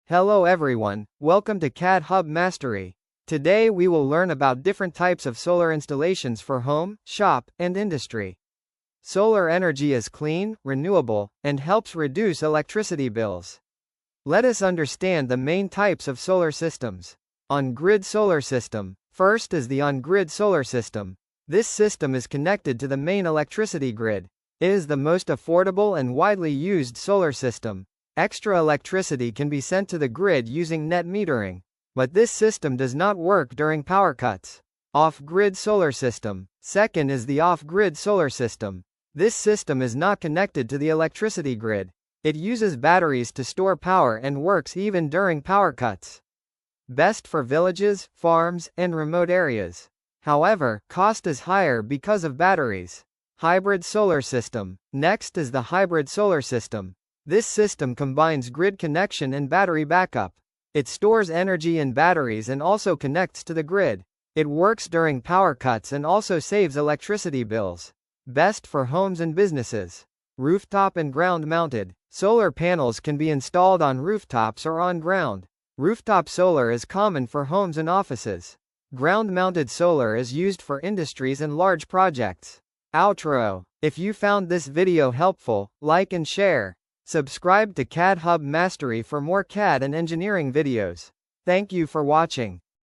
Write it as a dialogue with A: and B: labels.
A: Hello everyone, welcome to CAD Hub Mastery. Today we will learn about different types of solar installations for home, shop, and industry. Solar energy is clean, renewable, and helps reduce electricity bills. Let us understand the main types of solar systems. On-grid solar system. First is the on-grid solar system. This system is connected to the main electricity grid. It is the most affordable and widely used solar system. Extra electricity can be sent to the grid using net metering. But this system does not work during power cuts. Off-grid solar system. Second is the off-grid solar system. This system is not connected to the electricity grid. It uses batteries to store power and works even during power cuts. Best for villages, farms, and remote areas. However, cost is higher because of batteries. Hybrid solar system. Next is the hybrid solar system. This system combines grid connection and battery backup. It stores energy in batteries and also connects to the grid. It works during power cuts and also saves electricity bills. Best for homes and businesses. Rooftop and ground mounted. Solar panels can be installed on rooftops or on ground. Rooftop solar is common for homes and offices. Ground-mounted solar is used for industries and large projects. Outro. If you found this video helpful, like and share. Subscribe to CAD Hub Mastery for more CAD and engineering videos. Thank you for watching.